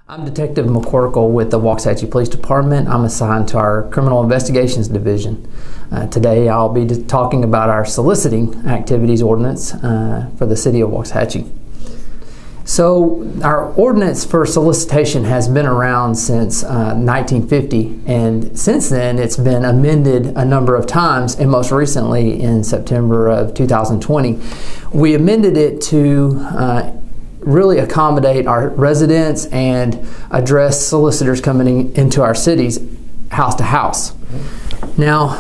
I'm Detective McCorkle with the Waxahachie Police Department. I'm assigned to our Criminal Investigations Division. Today I'll be talking about our soliciting activities ordinance for the city of Waxahachie. So our ordinance for solicitation has been around since 1950, and since then it's been amended a number of times, and most recently in September of 2020 we amended it to really accommodate our residents and address solicitors coming into our cities house to house. Now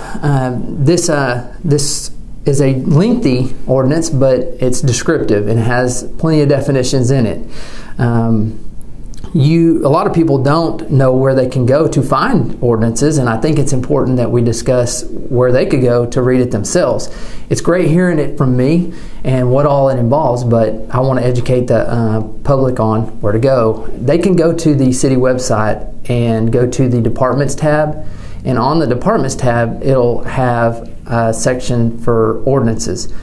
this is a lengthy ordinance, but it's descriptive and has plenty of definitions in it. A lot of people don't know where they can go to find ordinances, and I think it's important that we discuss where they could go to read it themselves. It's great hearing it from me and what all it involves, but I want to educate the public on where to go. They can go to the city website and go to the Departments tab, and on the Departments tab it'll have a section for ordinances.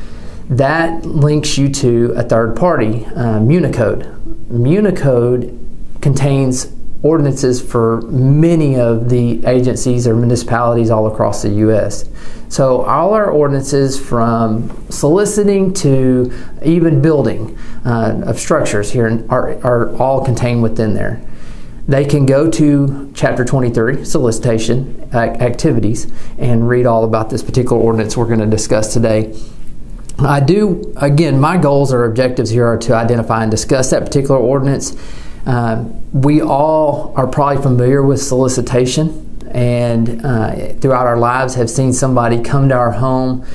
That links you to a third party, Municode. Municode contains ordinances for many of the agencies or municipalities all across the U.S. So all our ordinances, from soliciting to even building of structures here, are all contained within there. They can go to Chapter 23, Solicitation Activities, and read all about this particular ordinance we're going to discuss today. Again, my goals or objectives here are to identify and discuss that particular ordinance. We all are probably familiar with solicitation, and throughout our lives have seen somebody come to our home,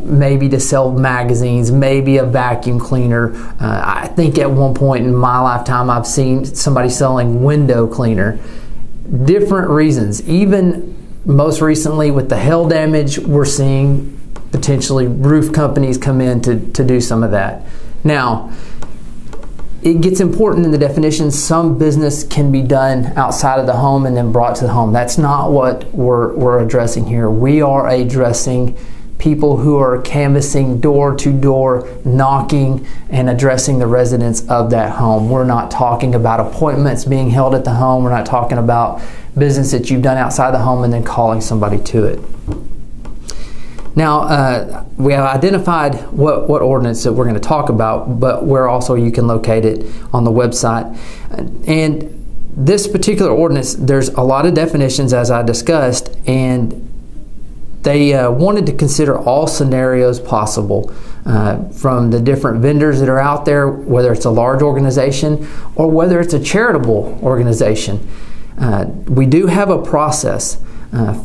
maybe to sell magazines, maybe a vacuum cleaner. I think at one point in my lifetime I've seen somebody selling window cleaner. Different reasons. Even most recently with the hail damage, we're seeing potentially roof companies come in to do some of that. Now, it gets important in the definition. Some business can be done outside of the home and then brought to the home. That's not what we're addressing here. We are addressing people who are canvassing door to door, knocking and addressing the residents of that home. We're not talking about appointments being held at the home. We're not talking about business that you've done outside the home and then calling somebody to it. Now, we have identified what ordinance that we're going to talk about, but where also you can locate it on the website. And this particular ordinance, there's a lot of definitions, as I discussed, and they wanted to consider all scenarios possible from the different vendors that are out there, whether it's a large organization or whether it's a charitable organization. We do have a process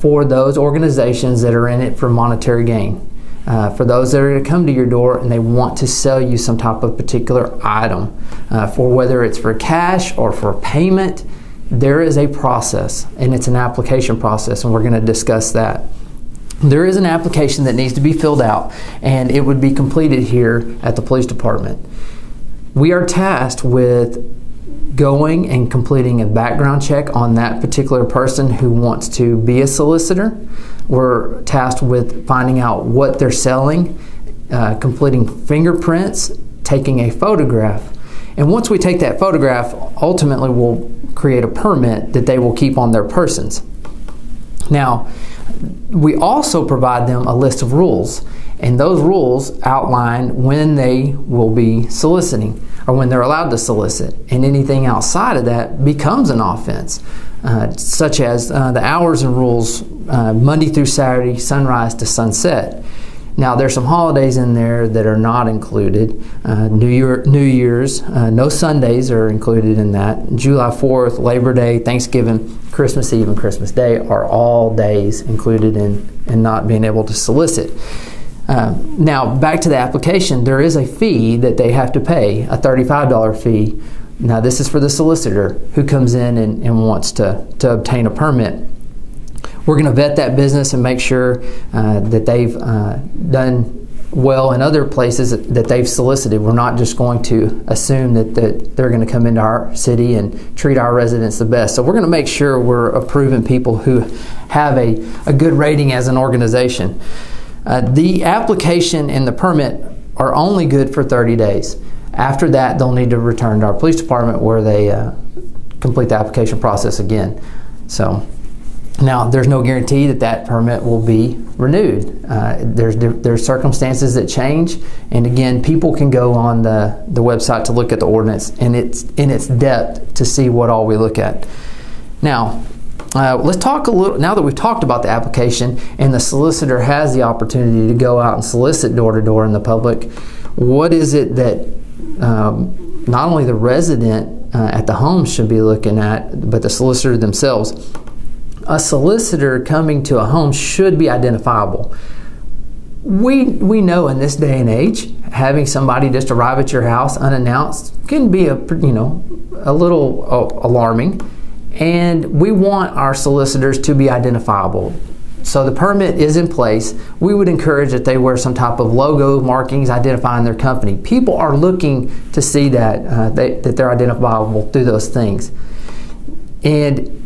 for those organizations that are in it for monetary gain. For those that are going to come to your door and they want to sell you some type of particular item, for whether it's for cash or for payment, there is a process, and it's an application process, and we're going to discuss that. There is an application that needs to be filled out, and it would be completed here at the police department. We are tasked with going and completing a background check on that particular person who wants to be a solicitor. We're tasked with finding out what they're selling, completing fingerprints, taking a photograph. And once we take that photograph, ultimately we'll create a permit that they will keep on their persons. Now, we also provide them a list of rules, and those rules outline when they will be soliciting or when they're allowed to solicit, and anything outside of that becomes an offense, such as the hours and rules, Monday through Saturday, sunrise to sunset. Now, there's some holidays in there that are not included. New Year's, no Sundays are included in that. July 4th, Labor Day, Thanksgiving, Christmas Eve, and Christmas Day are all days included in not being able to solicit. Now, back to the application, there is a fee that they have to pay, a $35 fee. Now, this is for the solicitor who comes in and wants to obtain a permit. We're going to vet that business and make sure that they've done well in other places that they've solicited. We're not just going to assume that they're going to come into our city and treat our residents the best. So we're going to make sure we're approving people who have a good rating as an organization. The application and the permit are only good for 30 days. After that, they'll need to return to our police department where they complete the application process again. So now there's no guarantee that that permit will be renewed. There's circumstances that change, and again, people can go on the website to look at the ordinance and it's in its depth to see what all we look at. Now let's talk a little, now that we've talked about the application and the solicitor has the opportunity to go out and solicit door to door in the public, what is it that not only the resident at the home should be looking at, but the solicitor themselves? A solicitor coming to a home should be identifiable. We know in this day and age, having somebody just arrive at your house unannounced can be a little alarming, and we want our solicitors to be identifiable. So the permit is in place. We would encourage that they wear some type of logo markings identifying their company. People are looking to see that that they're identifiable through those things. And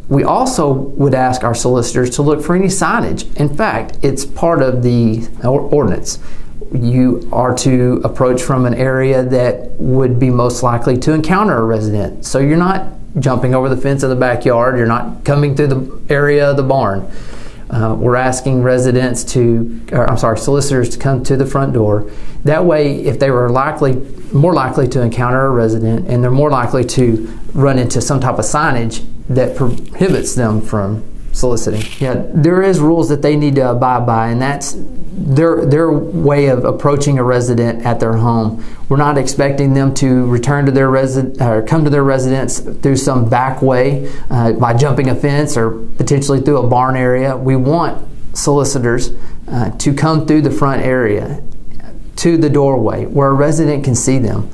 we also would ask our solicitors to look for any signage. In fact, it's part of the ordinance. You are to approach from an area that would be most likely to encounter a resident. So you're not jumping over the fence of the backyard, you're not coming through the area of the barn. We're asking solicitors to come to the front door. That way, if they were more likely to encounter a resident, and they're more likely to run into some type of signage that prohibits them from soliciting. Yeah, there is rules that they need to abide by, and that's their way of approaching a resident at their home. We're not expecting them to return to their come to their residence through some back way by jumping a fence or potentially through a barn area. We want solicitors to come through the front area to the doorway where a resident can see them.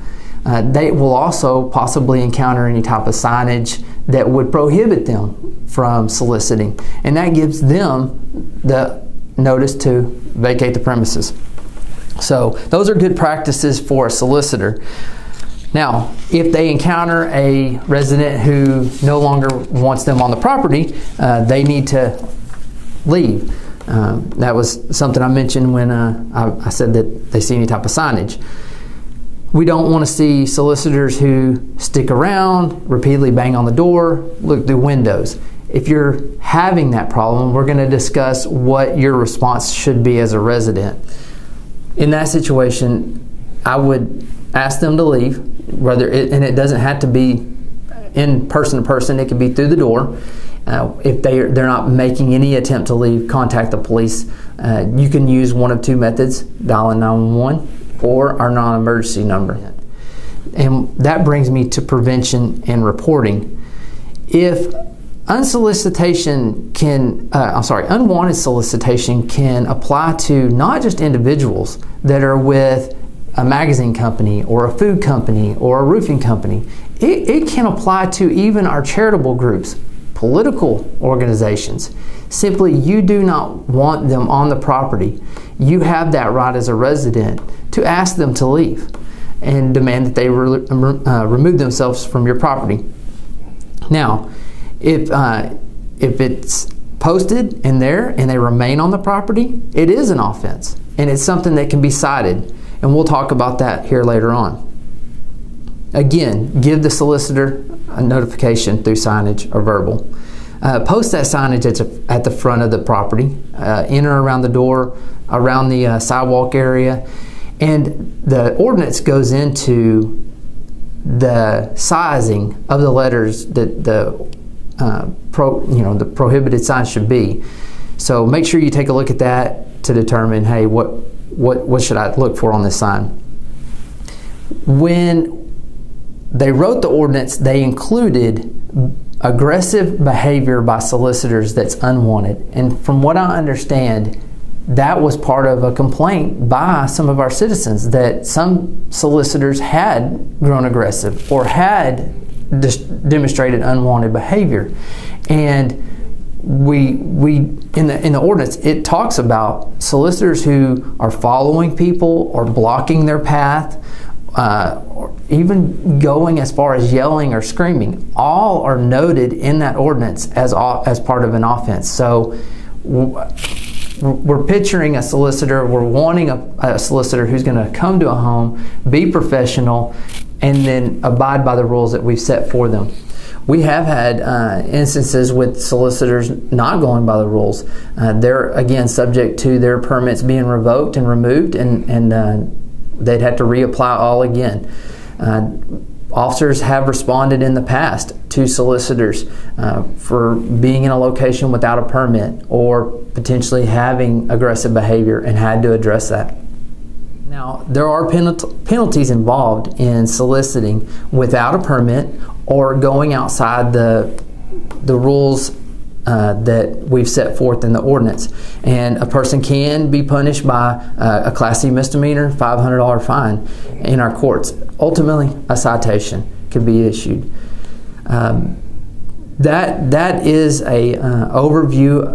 They will also possibly encounter any type of signage that would prohibit them from soliciting, and that gives them the notice to vacate the premises. So those are good practices for a solicitor. Now, if they encounter a resident who no longer wants them on the property, they need to leave. That was something I mentioned when I said that they see any type of signage. We don't want to see solicitors who stick around, repeatedly bang on the door, look through windows. If you're having that problem, we're going to discuss what your response should be as a resident. In that situation, I would ask them to leave, and it doesn't have to be in person to person, it can be through the door. If they're not making any attempt to leave, contact the police. You can use one of two methods, dialing 911 or our non-emergency number. And that brings me to prevention and reporting. If unwanted solicitation can apply to not just individuals that are with a magazine company or a food company or a roofing company. It can apply to even our charitable groups, political organizations. Simply, you do not want them on the property. You have that right as a resident to ask them to leave and demand that they remove themselves from your property. Now, if it's posted in there and they remain on the property, it is an offense, and it's something that can be cited, and we'll talk about that here later on. Again, give the solicitor a notification through signage or verbal. Post that signage at the front of the property, in or around the door, around the sidewalk area, and the ordinance goes into the sizing of the letters that the prohibited sign should be. So make sure you take a look at that to determine, hey, what should I look for on this sign? When they wrote the ordinance, they included aggressive behavior by solicitors that's unwanted. And from what I understand, that was part of a complaint by some of our citizens that some solicitors had grown aggressive or had demonstrated unwanted behavior. And in the ordinance, it talks about solicitors who are following people or blocking their path, or even going as far as yelling or screaming. All are noted in that ordinance as part of an offense. So we're picturing a solicitor, we're wanting a solicitor who's going to come to a home, be professional, and then abide by the rules that we've set for them. We have had instances with solicitors not going by the rules. They're, again, subject to their permits being revoked and removed, and they'd have to reapply all again. Officers have responded in the past to solicitors for being in a location without a permit or potentially having aggressive behavior and had to address that. Now, there are penalties involved in soliciting without a permit or going outside the rules that we've set forth in the ordinance. And a person can be punished by a Class C misdemeanor, $500 fine in our courts. Ultimately, a citation could be issued. That is a overview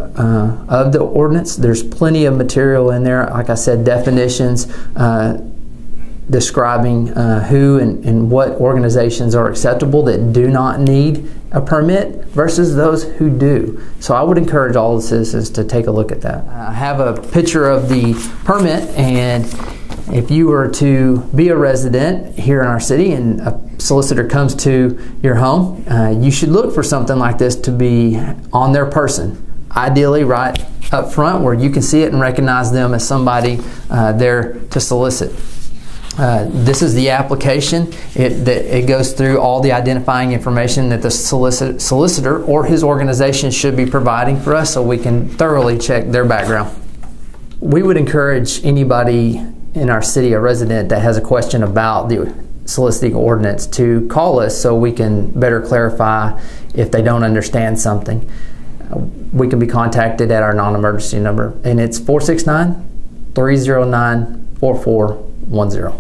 of the ordinance. There's plenty of material in there. Like I said, definitions describing who and what organizations are acceptable that do not need a permit versus those who do. So I would encourage all the citizens to take a look at that. I have a picture of the permit, and if you were to be a resident here in our city and a solicitor comes to your home, you should look for something like this to be on their person. Ideally right up front where you can see it and recognize them as somebody there to solicit. This is the application. It goes through all the identifying information that the solicitor or his organization should be providing for us so we can thoroughly check their background. We would encourage anybody in our city, a resident that has a question about the soliciting ordinance, to call us so we can better clarify if they don't understand something. We can be contacted at our non-emergency number, and it's 469-309-4410.